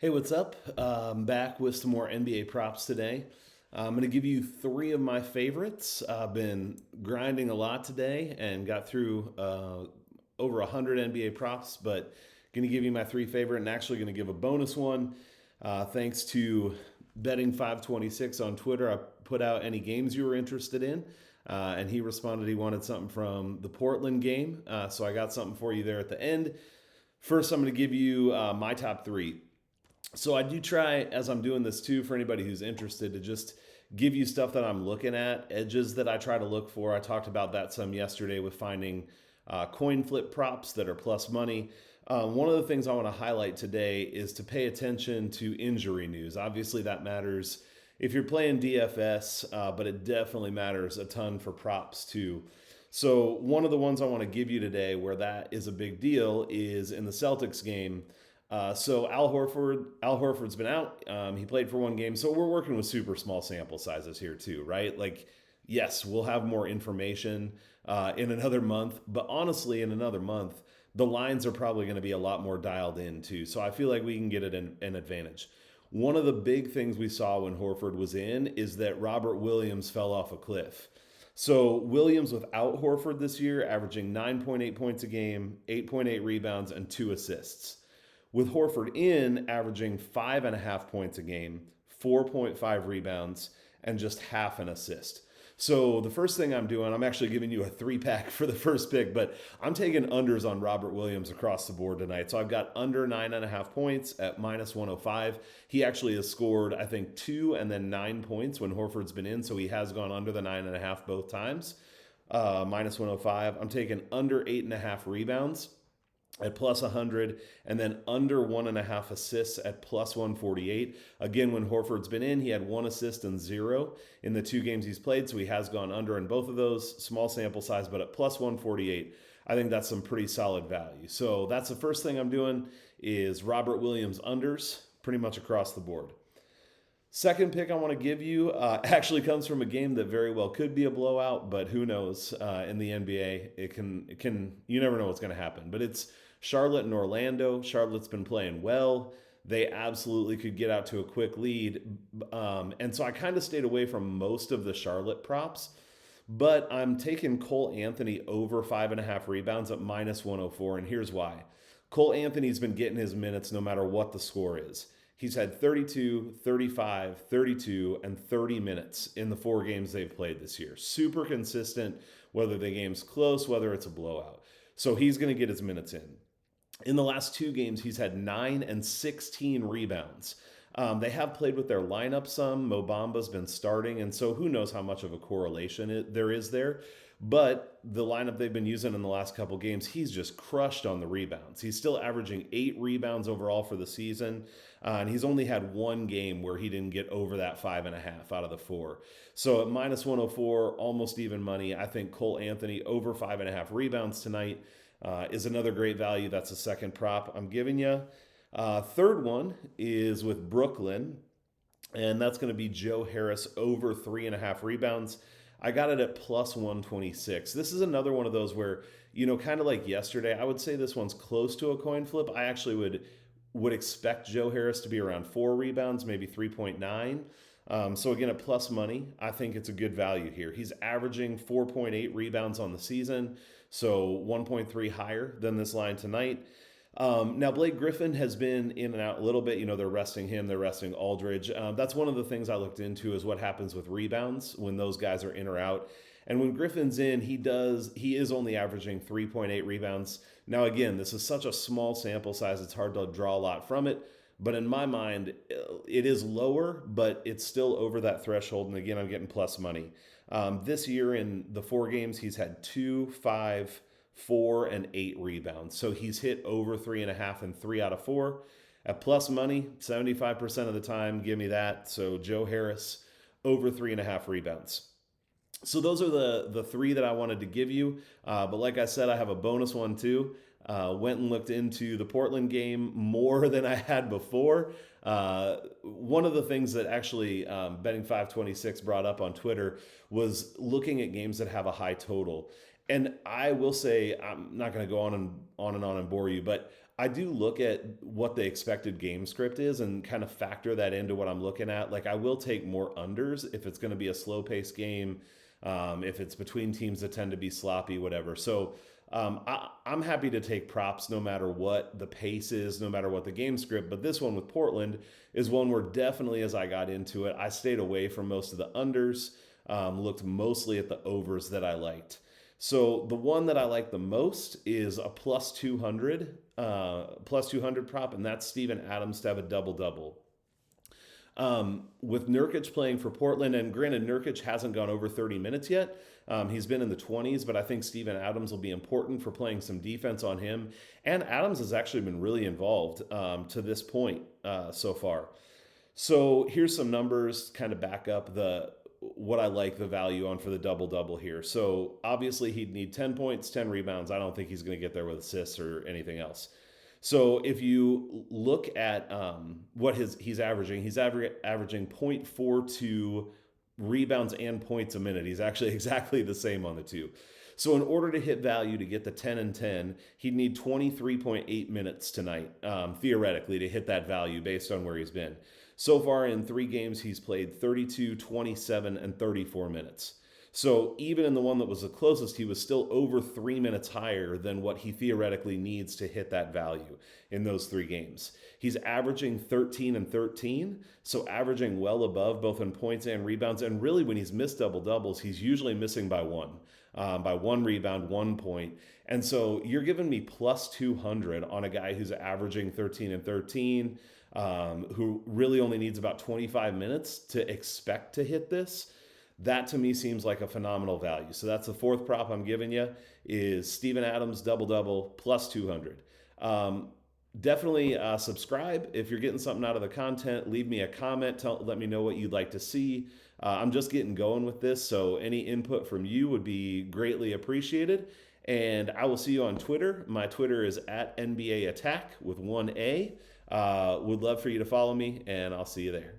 Hey, what's up? I'm back with some more NBA props today. I'm going to give you three of my favorites. I've been grinding a lot today and got through over 100 NBA props, but going to give you my three favorite and actually going to give a bonus one. Thanks to Betting 526 on Twitter, I put out any games you were interested in, and he responded he wanted something from the Portland game. So I got something for you there at the end. First, I'm going to give you my top three. So I do try, as I'm doing this too, for anybody who's interested, to just give you stuff that I'm looking at, edges that I try to look for. I talked about that some yesterday with finding coin flip props that are plus money. One of the things I want to highlight today is to pay attention to injury news. Obviously, that matters if you're playing DFS, but it definitely matters a ton for props too. So, one of the ones I want to give you today where that is a big deal is in the Celtics game. So Al Horford's been out. He played for one game, so we're working with super small sample sizes here too, right? Like, yes, we'll have more information in another month, but honestly, in another month, the lines are probably going to be a lot more dialed in too. So I feel like we can get it an advantage. One of the big things we saw when Horford was in is that Robert Williams fell off a cliff. So Williams without Horford this year, averaging 9.8 points a game, 8.8 rebounds, and 2 assists with Horford in averaging 5.5 points a game, 4.5 rebounds, and just half an assist. So the first thing I'm doing, I'm actually giving you a 3-pack for the first pick, but I'm taking unders on Robert Williams across the board tonight. So I've got under 9.5 points at minus 105. He actually has scored, I think, 2 and then 9 points when Horford's been in. So he has gone under the 9.5 both times. Minus 105. I'm taking under 8.5 rebounds at plus 100, and then under 1.5 assists at plus 148. Again, when Horford's been in, he had 1 assist and 0 in the 2 games he's played, so he has gone under in both of those. Small sample size, but at plus 148, I think that's some pretty solid value. So that's the first thing I'm doing is Robert Williams unders pretty much across the board. Second pick I want to give you actually comes from a game that very well could be a blowout, but who knows? In the NBA, it can. You never know what's going to happen. But it's Charlotte and Orlando. Charlotte's been playing well. They absolutely could get out to a quick lead, and so I kind of stayed away from most of the Charlotte props. But I'm taking Cole Anthony over 5.5 rebounds at minus 104, and here's why. Cole Anthony's been getting his minutes no matter what the score is. He's had 32, 35, 32, and 30 minutes in the 4 games they've played this year. Super consistent, whether the game's close, whether it's a blowout. So he's going to get his minutes in. In the last 2 games, he's had 9 and 16 rebounds. They have played with their lineup some. Mo Bamba's been starting, and so who knows how much of a correlation there is there. But the lineup they've been using in the last couple games, he's just crushed on the rebounds. He's still averaging 8 rebounds overall for the season, and he's only had 1 game where he didn't get over that 5.5 out of the 4. So at minus 104, almost even money, I think Cole Anthony over 5.5 rebounds tonight is another great value. That's the second prop I'm giving you. Third one is with Brooklyn, and that's going to be Joe Harris over 3.5 rebounds. I got it at plus 126. This is another one of those where, kind of like yesterday, I would say this one's close to a coin flip. I actually would expect Joe Harris to be around 4 rebounds, maybe 3.9. So again, at plus money, I think it's a good value here. He's averaging 4.8 rebounds on the season, so 1.3 higher than this line tonight. Now, Blake Griffin has been in and out a little bit. They're resting him. They're resting Aldridge. That's one of the things I looked into is what happens with rebounds when those guys are in or out. And when Griffin's in, he is only averaging 3.8 rebounds. Now, again, this is such a small sample size. It's hard to draw a lot from it. But in my mind, it is lower, but it's still over that threshold. And again, I'm getting plus money. This year in the 4 games, he's had 2, 5, 4, and 8 rebounds. So he's hit over 3.5 in 3 out of 4. At plus money, 75% of the time, give me that. So Joe Harris over 3.5 rebounds. So those are the 3 that I wanted to give you. But like I said, I have a bonus one too. Went and looked into the Portland game more than I had before. One of the things that actually Betting 526 brought up on Twitter was looking at games that have a high total. And I will say, I'm not going to go on and on and bore you, but I do look at what the expected game script is and kind of factor that into what I'm looking at. Like I will take more unders if it's going to be a slow paced game, if it's between teams that tend to be sloppy, whatever. So I'm happy to take props no matter what the pace is, no matter what the game script. But this one with Portland is one where definitely as I got into it, I stayed away from most of the unders, looked mostly at the overs that I liked. So the one that I like the most is a plus 200 prop, and that's Steven Adams to have a double double. With Nurkic playing for Portland, and granted, Nurkic hasn't gone over 30 minutes yet. He's been in the 20s, but I think Steven Adams will be important for playing some defense on him. And Adams has actually been really involved to this point so far. So here's some numbers, kind of back up the what I like the value on for the double double here. So obviously he'd need 10 points, 10 rebounds. I don't think he's going to get there with assists or anything else. So if you look at what he's averaging, averaging 0.42 rebounds and points a minute. He's actually exactly the same on the two. So in order to hit value to get the 10 and 10, he'd need 23.8 minutes tonight, theoretically, to hit that value based on where he's been. So far in 3 games, he's played 32, 27, and 34 minutes. So even in the one that was the closest, he was still over 3 minutes higher than what he theoretically needs to hit that value in those 3 games. He's averaging 13 and 13, so averaging well above both in points and rebounds. And really, when he's missed double doubles, he's usually missing by one rebound, 1 point. And so you're giving me plus 200 on a guy who's averaging 13 and 13, who really only needs about 25 minutes to expect to hit this. That to me seems like a phenomenal value. So that's the 4th prop I'm giving you is Steven Adams double-double plus 200. Definitely subscribe if you're getting something out of the content. Leave me a comment. Let me know what you'd like to see. I'm just getting going with this, so any input from you would be greatly appreciated. And I will see you on Twitter. My Twitter is at NBA Attack with 1A. Would love for you to follow me, and I'll see you there.